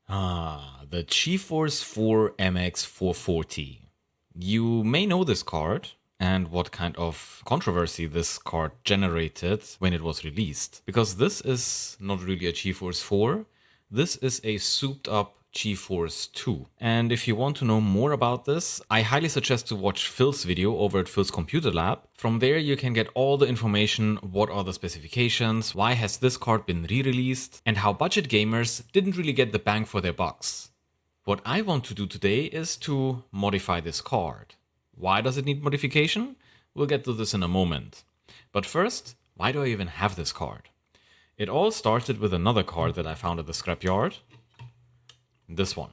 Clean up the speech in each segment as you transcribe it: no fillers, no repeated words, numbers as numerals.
The GeForce 4 MX 440. You may know this card and what kind of controversy this card generated when it was released. Because this is not really a GeForce 4, this is a souped up GeForce 2. And if you want to know more about this, I highly suggest to watch Phil's video over at Phil's Computer Lab. From there you can get all the information, what are the specifications, why has this card been re-released, and how budget gamers didn't really get the bang for their bucks. What I want to do today is to modify this card. Why does it need modification? We'll get to this in a moment. But first, why do I even have this card? It all started with another card that I found at the scrapyard. This one.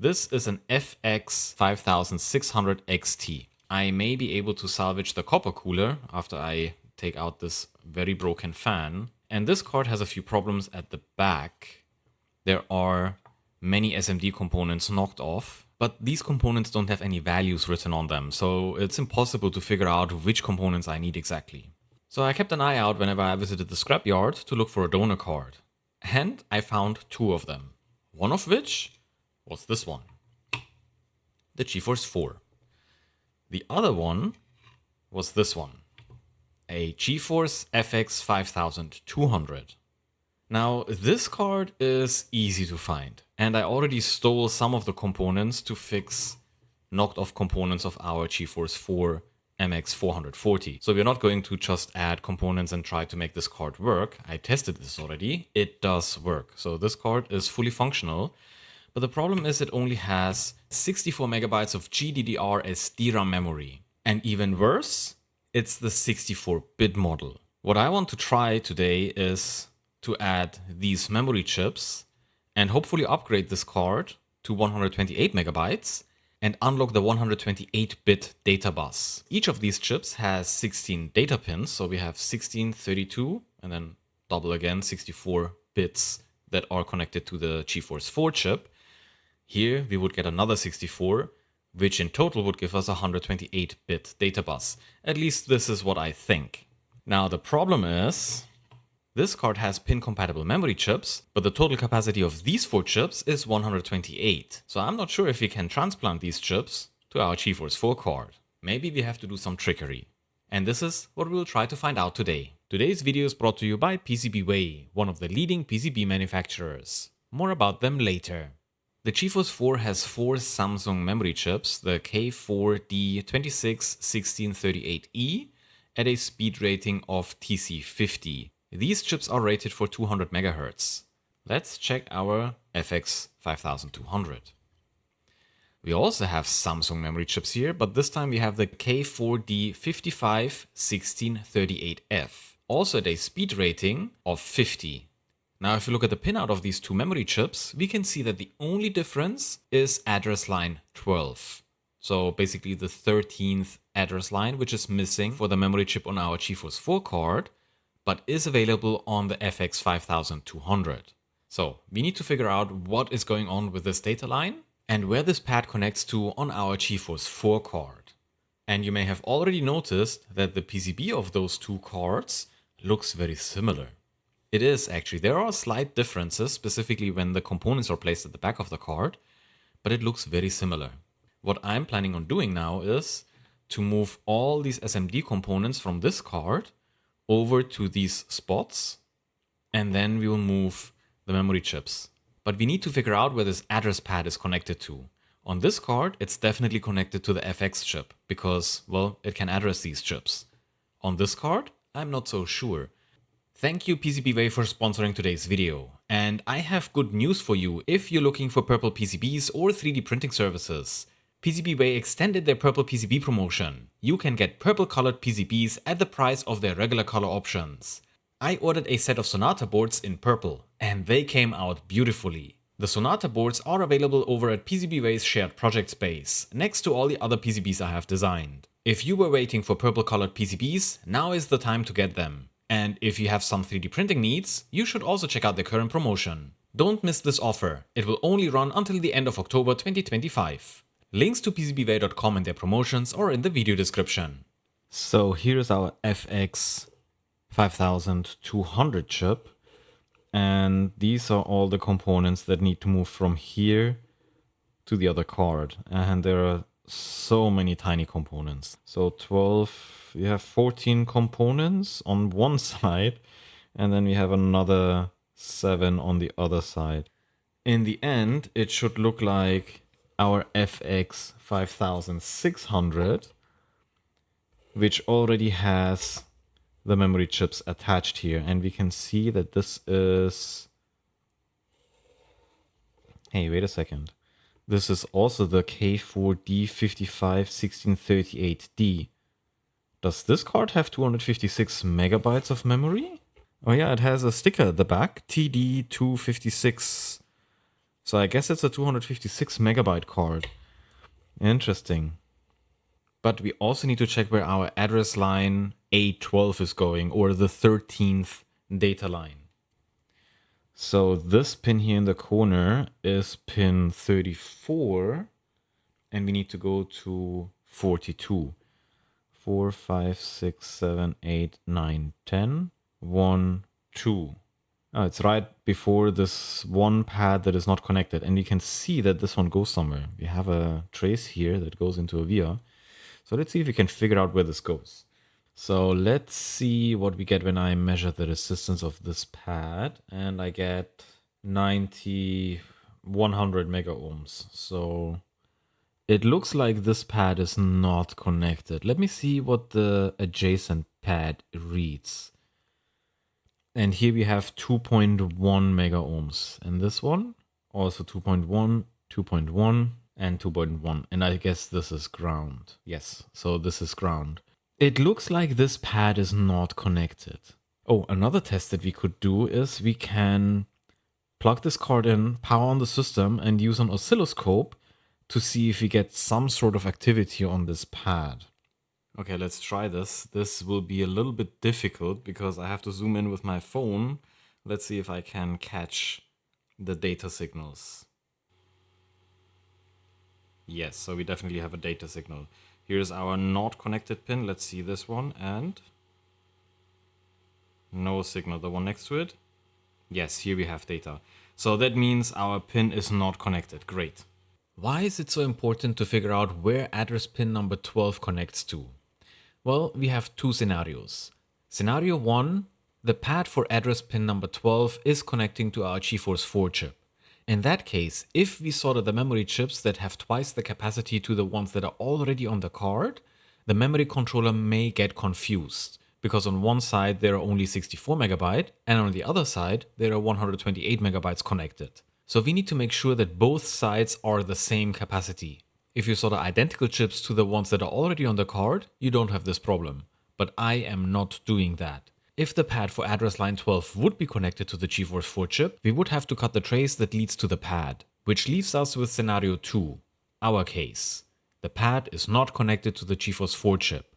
This is an FX 5600 XT. I may be able to salvage the copper cooler after I take out this very broken fan. And this card has a few problems at the back. There are many SMD components knocked off, but these components don't have any values written on them, so it's impossible to figure out which components I need exactly. So I kept an eye out whenever I visited the scrapyard to look for a donor card. And I found two of them. One of which was this one, the GeForce 4. The other one was this one, a GeForce FX 5200. Now, this card is easy to find, and I already stole some of the components to fix knocked off components of our GeForce 4 MX 440. So we're not going to just add components and try to make this card work. I tested this already. It does work. So this card is fully functional. But the problem is it only has 64 megabytes of GDDR as DRAM memory. And even worse, it's the 64-bit model. What I want to try today is to add these memory chips and hopefully upgrade this card to 128 megabytes and unlock the 128-bit data bus. Each of these chips has 16 data pins, so we have 16, 32, and then double again, 64 bits that are connected to the GeForce 4 chip. Here we would get another 64, which in total would give us a 128-bit data bus. At least this is what I think. Now the problem is, this card has pin-compatible memory chips, but the total capacity of these 4 chips is 128. So I'm not sure if we can transplant these chips to our GeForce 4 card. Maybe we have to do some trickery. And this is what we'll try to find out today. Today's video is brought to you by PCBWay, one of the leading PCB manufacturers. More about them later. The GeForce 4 has 4 Samsung memory chips, the K4D261638E, at a speed rating of TC50. These chips are rated for 200 MHz. Let's check our FX 5200. We also have Samsung memory chips here, but this time we have the K4D551638F, also at a speed rating of 50. Now if you look at the pinout of these two memory chips, we can see that the only difference is address line 12. So basically the 13th address line, which is missing for the memory chip on our GeForce 4 card, but is available on the FX 5200. So we need to figure out what is going on with this data line and where this pad connects to on our GeForce 4 card. And you may have already noticed that the PCB of those two cards looks very similar. It is actually. There are slight differences, specifically when the components are placed at the back of the card, but it looks very similar. What I'm planning on doing now is to move all these SMD components from this card over to these spots, and then we will move the memory chips. But we need to figure out where this address pad is connected to. On this card, it's definitely connected to the FX chip because, well, it can address these chips. On this card, I'm not so sure. Thank you PCBWay for sponsoring today's video. And I have good news for you if you're looking for purple PCBs or 3D printing services. PCBWay extended their purple PCB promotion. You can get purple colored PCBs at the price of their regular color options. I ordered a set of Sonata boards in purple, and they came out beautifully. The Sonata boards are available over at PCBWay's shared project space, next to all the other PCBs I have designed. If you were waiting for purple colored PCBs, now is the time to get them. And if you have some 3D printing needs, you should also check out their current promotion. Don't miss this offer. It will only run until the end of October 2025. Links to PCBWay.com and their promotions are in the video description. So here's our FX 5200 chip. And these are all the components that need to move from here to the other card. And there are so many tiny components. So 12, we have 14 components on one side, and then we have another 7 on the other side. In the end, it should look like our FX 5600, which already has the memory chips attached here. And we can see that this is... Hey, wait a second. This is also the K4D551638D. Does this card have 256 megabytes of memory? Oh yeah, it has a sticker at the back, TD256. So I guess it's a 256 megabyte card. Interesting. But we also need to check where our address line A12 is going, or the 13th data line. So this pin here in the corner is pin 34, and we need to go to 42. 4, 5, 6, 7, 8, 9, 10. 1, 2. Oh, it's right before this one pad that is not connected. And you can see that this one goes somewhere. We have a trace here that goes into a via. So let's see if we can figure out where this goes. So let's see what we get when I measure the resistance of this pad. And I get 100 mega ohms. So it looks like this pad is not connected. Let me see what the adjacent pad reads. And here we have 2.1 mega ohms. And this one also 2.1, 2.1, and 2.1. And I guess this is ground. Yes, so this is ground. It looks like this pad is not connected. Oh, another test that we could do is we can plug this card in, power on the system, and use an oscilloscope to see if we get some sort of activity on this pad. Okay, let's try this. This will be a little bit difficult because I have to zoom in with my phone. Let's see if I can catch the data signals. Yes, so we definitely have a data signal. Here's our not connected pin. Let's see this one, and no signal. The one next to it. Yes, here we have data. So that means our pin is not connected. Great. Why is it so important to figure out where address pin number 12 connects to? Well, we have two scenarios. Scenario 1, the pad for address pin number 12 is connecting to our GeForce 4 chip. In that case, if we solder the memory chips that have twice the capacity to the ones that are already on the card, the memory controller may get confused, because on one side there are only 64 megabyte and on the other side there are 128 megabytes connected. So we need to make sure that both sides are the same capacity. If you solder identical chips to the ones that are already on the card, you don't have this problem. But I am not doing that. If the pad for address line 12 would be connected to the GeForce 4 chip, we would have to cut the trace that leads to the pad, which leaves us with scenario 2, our case. The pad is not connected to the GeForce 4 chip.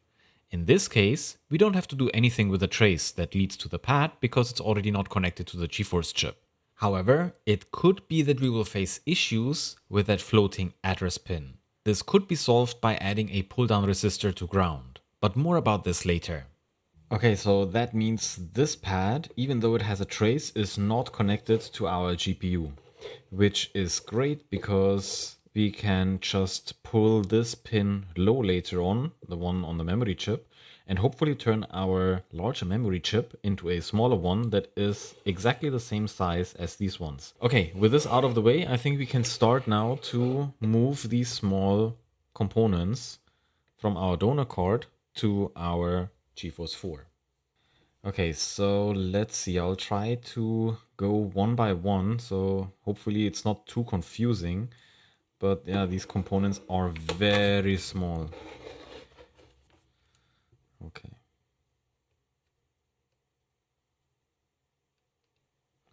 In this case, we don't have to do anything with the trace that leads to the pad because it's already not connected to the GeForce chip. However, it could be that we will face issues with that floating address pin. This could be solved by adding a pull-down resistor to ground, but more about this later. Okay, so that means this pad, even though it has a trace, is not connected to our GPU, which is great because we can just pull this pin low later on, the one on the memory chip, and hopefully turn our larger memory chip into a smaller one that is exactly the same size as these ones. Okay, with this out of the way, I think we can start now to move these small components from our donor card to our GeForce 4. Okay, so let's see. I'll try to go one by one, so hopefully it's not too confusing. But yeah, these components are very small. Okay.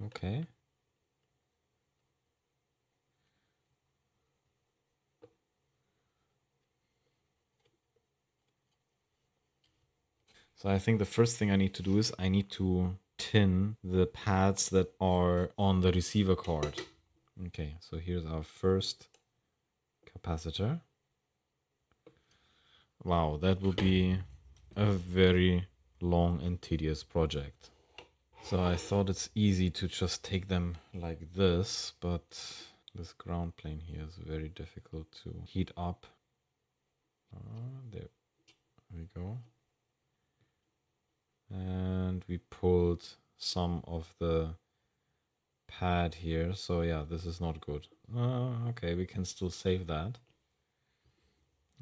Okay. So I think the first thing I need to do is I need to tin the pads that are on the receiver card. Okay, so here's our first capacitor. Wow, that will be a very long and tedious project. So I thought it's easy to just take them like this, but this ground plane here is very difficult to heat up. There we go. And we pulled some of the pad here. So yeah, this is not good. Okay, we can still save that.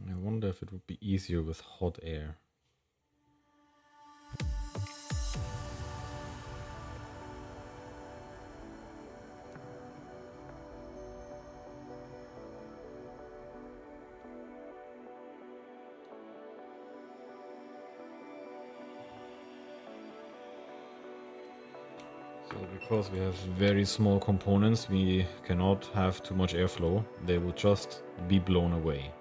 I wonder if it would be easier with hot air. So because we have very small components, we cannot have too much airflow. They will just be blown away.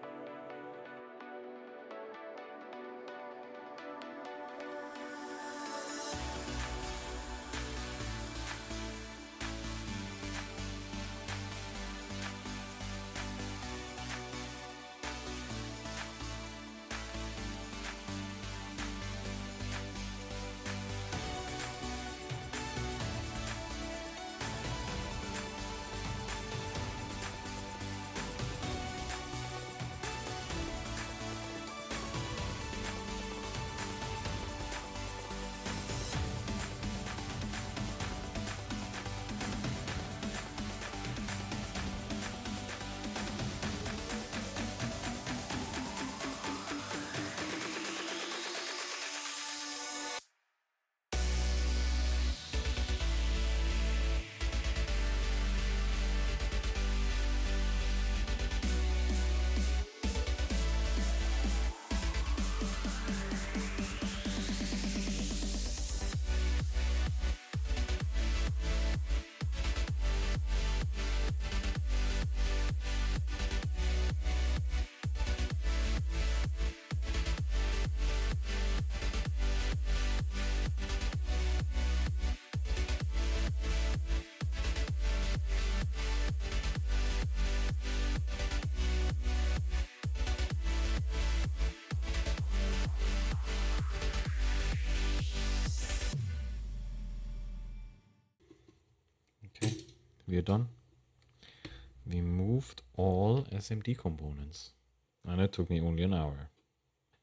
Okay, we are done. We moved all SMD components and it took me only an hour.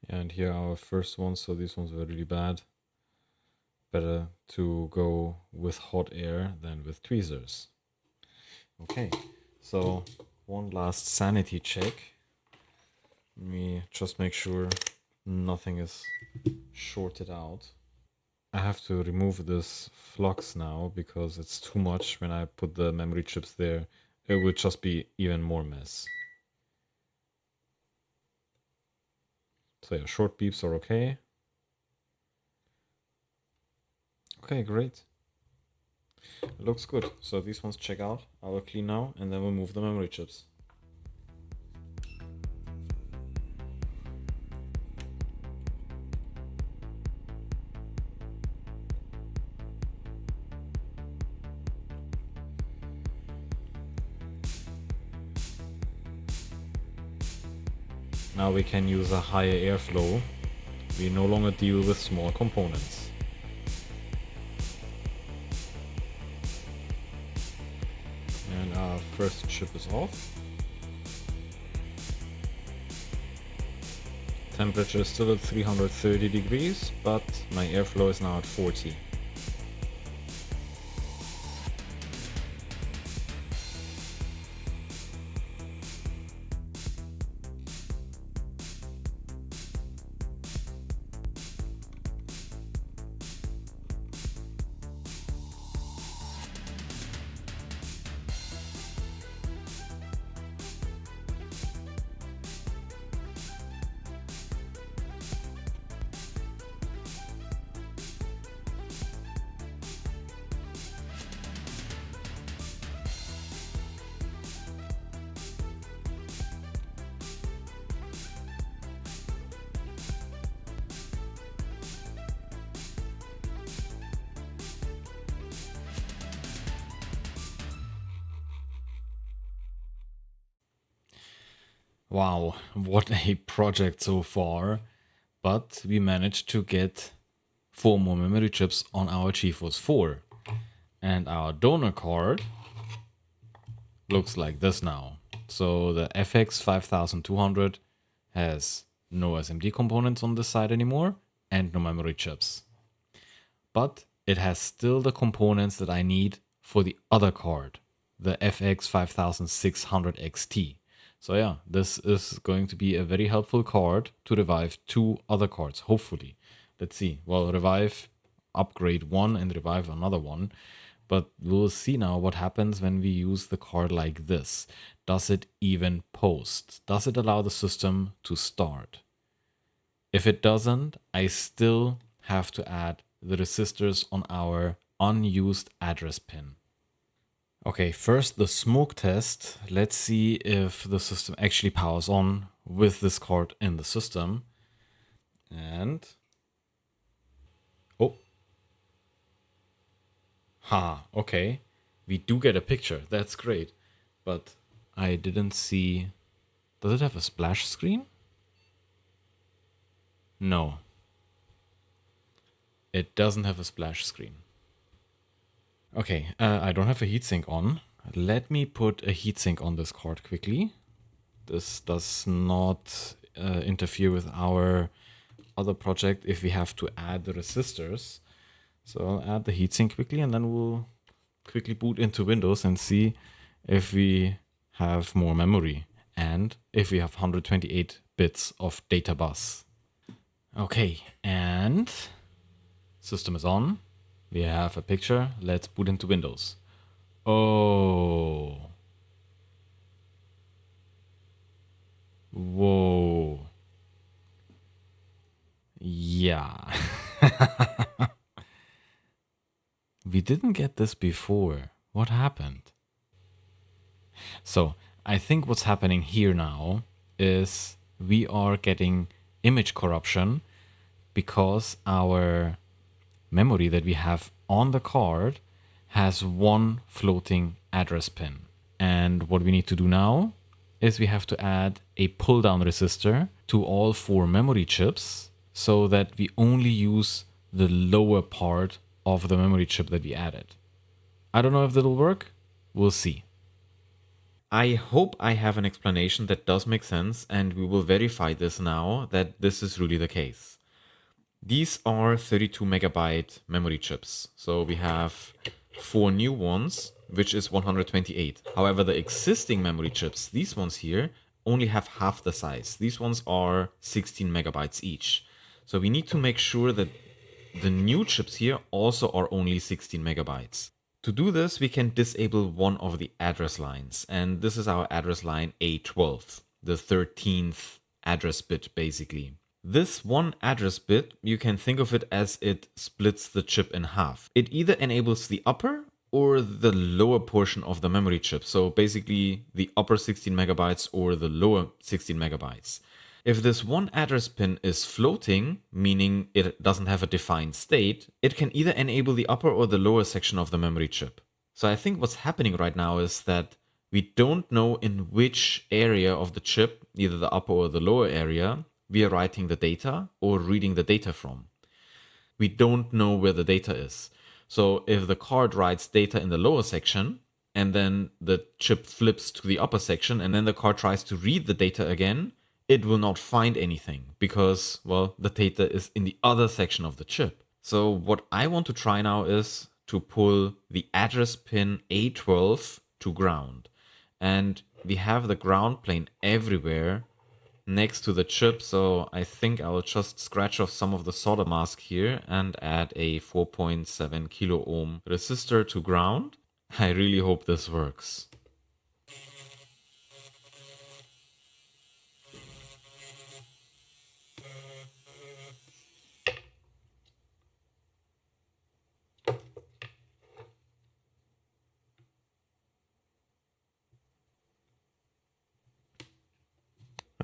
And here are our first ones, so these ones were really bad. Better to go with hot air than with tweezers. Okay, so one last sanity check. Let me just make sure nothing is shorted out. I have to remove this flux now because it's too much. When I put the memory chips there, it would just be even more mess. So yeah, short beeps are okay. Okay, great. It looks good. So these ones check out. I will clean now and then we'll move the memory chips. Now we can use a higher airflow. We no longer deal with small components. And our first chip is off. Temperature is still at 330 degrees, but my airflow is now at 40. Wow, what a project so far. But we managed to get 4 more memory chips on our GeForce 4. And our donor card looks like this now. So the FX 5200 has no SMD components on this side anymore and no memory chips. But it has still the components that I need for the other card, the FX 5600 XT. So yeah, this is going to be a very helpful card to revive 2 other cards, hopefully. Let's see. Well, revive, upgrade one and revive another one. But we'll see now what happens when we use the card like this. Does it even post? Does it allow the system to start? If it doesn't, I still have to add the resistors on our unused address pin. Okay, first the smoke test. Let's see if the system actually powers on with this card in the system. And oh, okay. We do get a picture. That's great. But I didn't see. Does it have a splash screen? No. It doesn't have a splash screen. Okay, I don't have a heatsink on. Let me put a heatsink on this card quickly. This does not interfere with our other project if we have to add the resistors. So I'll add the heatsink quickly and then we'll quickly boot into Windows and see if we have more memory and if we have 128 bits of data bus. Okay, and system is on. We have a picture. Let's boot into Windows. Oh. Whoa. Yeah. We didn't get this before. What happened? So I think what's happening here now is we are getting image corruption because our memory that we have on the card has one floating address pin. And what we need to do now is we have to add a pull down resistor to all 4 memory chips so that we only use the lower part of the memory chip that we added. I don't know if that'll work. We'll see. I hope I have an explanation that does make sense, and we will verify this now that this is really the case. These are 32 megabyte memory chips. So we have 4 new ones, which is 128. However, the existing memory chips, these ones here, only have half the size. These ones are 16 megabytes each. So we need to make sure that the new chips here also are only 16 megabytes. To do this, we can disable one of the address lines. And this is our address line A12, the 13th address bit, basically. This one address bit, you can think of it as it splits the chip in half. It either enables the upper or the lower portion of the memory chip. So basically the upper 16 megabytes or the lower 16 megabytes. If this one address pin is floating, meaning it doesn't have a defined state, it can either enable the upper or the lower section of the memory chip. So I think what's happening right now is that we don't know in which area of the chip, either the upper or the lower area, we are writing the data or reading the data from. We don't know where the data is. So if the card writes data in the lower section, and then the chip flips to the upper section, and then the card tries to read the data again, it will not find anything because, well, the data is in the other section of the chip. So what I want to try now is to pull the address pin A12 to ground. And we have the ground plane everywhere next to the chip, so I think I'll just scratch off some of the solder mask here and add a 4.7 kilo ohm resistor to ground. I really hope this works.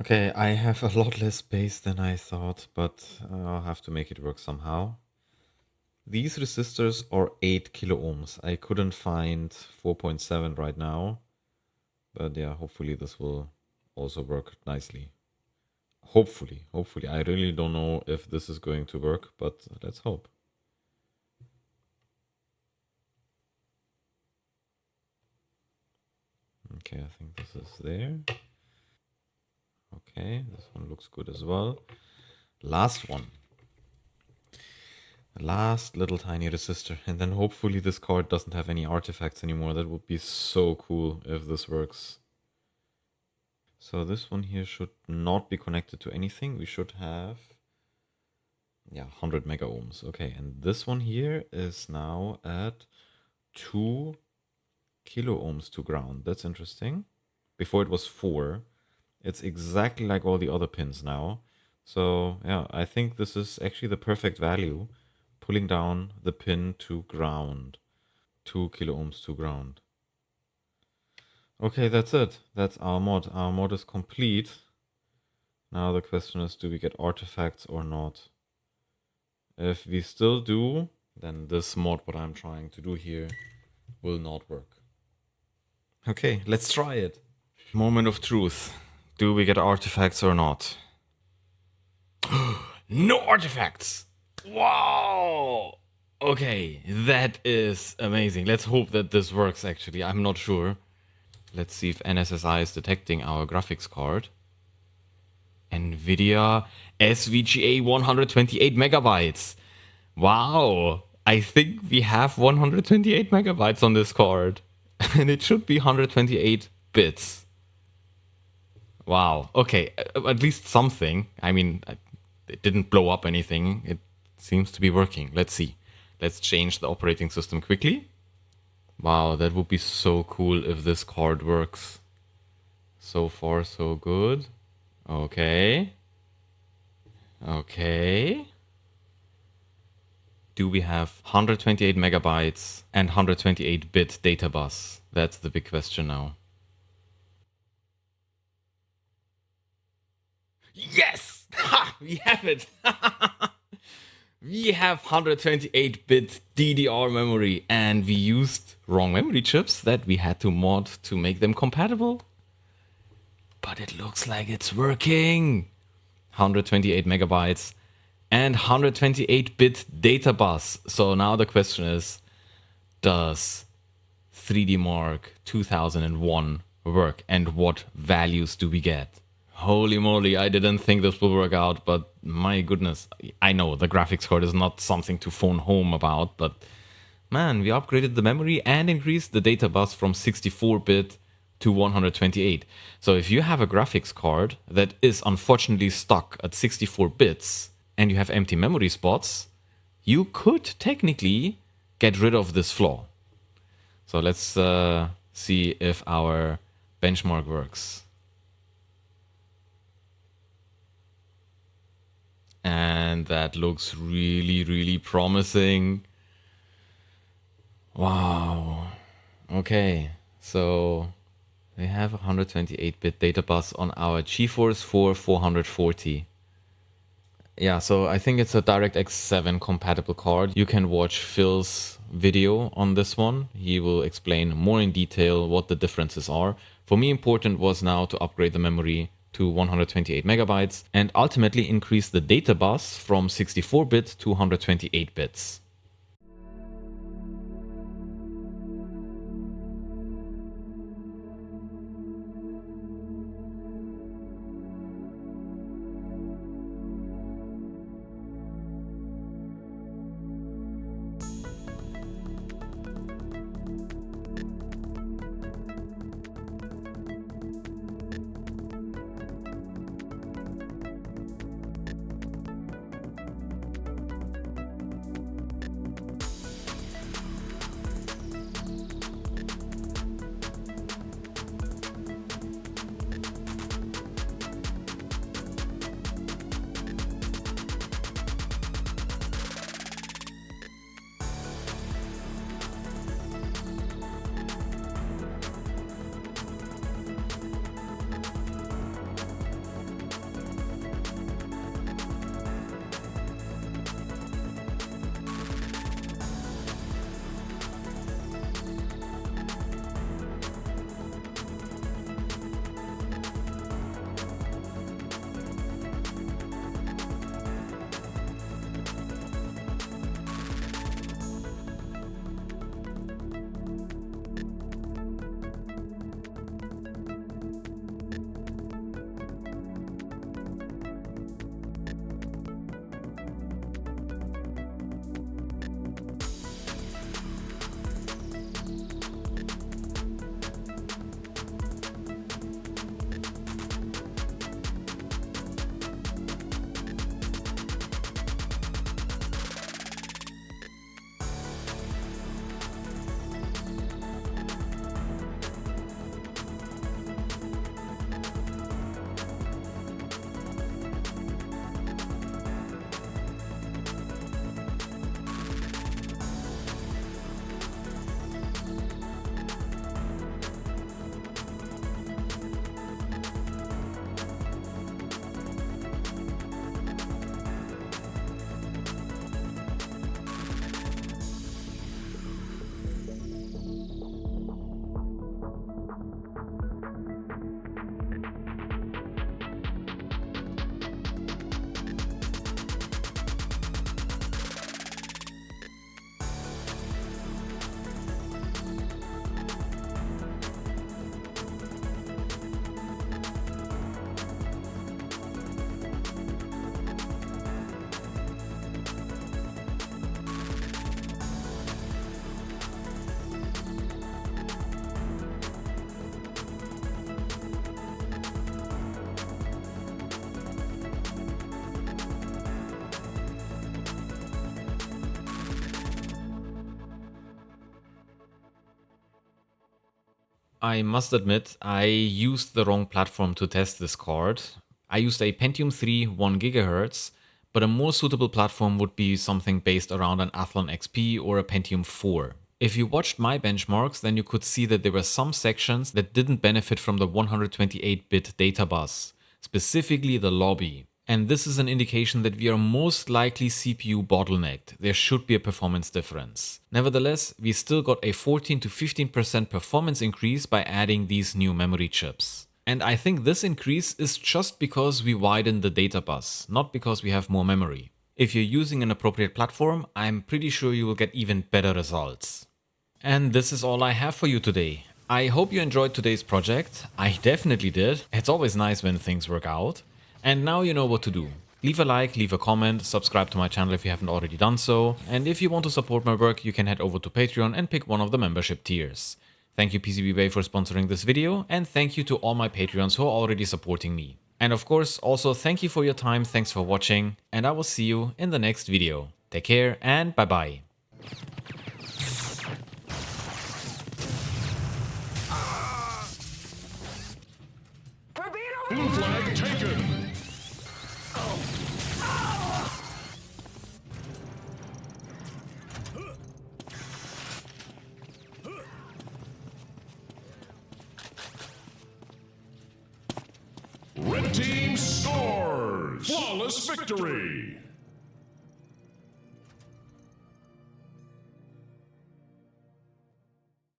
Okay, I have a lot less space than I thought, but I'll have to make it work somehow. These resistors are 8 kilo ohms. I couldn't find 4.7 right now, but yeah, hopefully this will also work nicely. Hopefully. I really don't know if this is going to work, but let's hope. Okay, I think this is there. Okay, this one looks good as well. Last one. Last little tiny resistor. And then hopefully this card doesn't have any artifacts anymore. That would be so cool if this works. So this one here should not be connected to anything. We should have, 100 mega ohms. Okay, and this one here is now at 2 kilo ohms to ground. That's interesting. Before it was 4. It's exactly like all the other pins now. So yeah, I think this is actually the perfect value. Pulling down the pin to ground. 2 kilo ohms to ground. Okay, that's it. That's our mod. Our mod is complete. Now the question is, do we get artifacts or not? If we still do, then this mod, what I'm trying to do here, will not work. Okay, let's try it. Moment of truth. Do we get artifacts or not? No artifacts! Wow! Okay, that is amazing. Let's hope that this works actually. I'm not sure. Let's see if NSSI is detecting our graphics card. NVIDIA SVGA 128 megabytes. Wow! I think we have 128 megabytes on this card. And it should be 128 bits. Wow. Okay, at least something. I mean, it didn't blow up anything. It seems to be working. Let's see. Let's change the operating system quickly. Wow, that would be so cool if this card works. So far, so good. Okay. Okay. Do we have 128 megabytes and 128-bit data bus? That's the big question now. Yes! Ha! We have it! We have 128-bit DDR memory, and we used wrong memory chips that we had to mod to make them compatible. But it looks like it's working. 128 megabytes and 128-bit data bus. So now the question is, does 3D Mark 2001 work, and what values do we get? Holy moly, I didn't think this will work out, but my goodness. I know the graphics card is not something to phone home about, but man, we upgraded the memory and increased the data bus from 64-bit to 128. So if you have a graphics card that is unfortunately stuck at 64 bits and you have empty memory spots, you could technically get rid of this flaw. So let's see if our benchmark works. And that looks really, really promising. Wow. Okay, so we have a 128-bit data bus on our GeForce4 440. Yeah, so I think it's a DirectX 7 compatible card. You can watch Phil's video on this one. He will explain more in detail what the differences are. For me, important was now to upgrade the memory to 128 megabytes and ultimately increase the data bus from 64-bit to 128 bits. I must admit, I used the wrong platform to test this card. I used a Pentium 3 1 GHz, but a more suitable platform would be something based around an Athlon XP or a Pentium 4. If you watched my benchmarks, then you could see that there were some sections that didn't benefit from the 128-bit data bus, specifically the lobby. And this is an indication that we are most likely CPU bottlenecked. There should be a performance difference. Nevertheless, we still got a 14 to 15% performance increase by adding these new memory chips. And I think this increase is just because we widened the data bus, not because we have more memory. If you're using an appropriate platform, I'm pretty sure you will get even better results. And this is all I have for you today. I hope you enjoyed today's project. I definitely did. It's always nice when things work out. And now you know what to do. Leave a like, leave a comment, subscribe to my channel if you haven't already done so. And if you want to support my work, you can head over to Patreon and pick one of the membership tiers. Thank you PCBWay for sponsoring this video, and thank you to all my Patreons who are already supporting me. And of course, also thank you for your time, thanks for watching, and I will see you in the next video. Take care and bye bye. Blue flag taken. Red team scores! Flawless victory!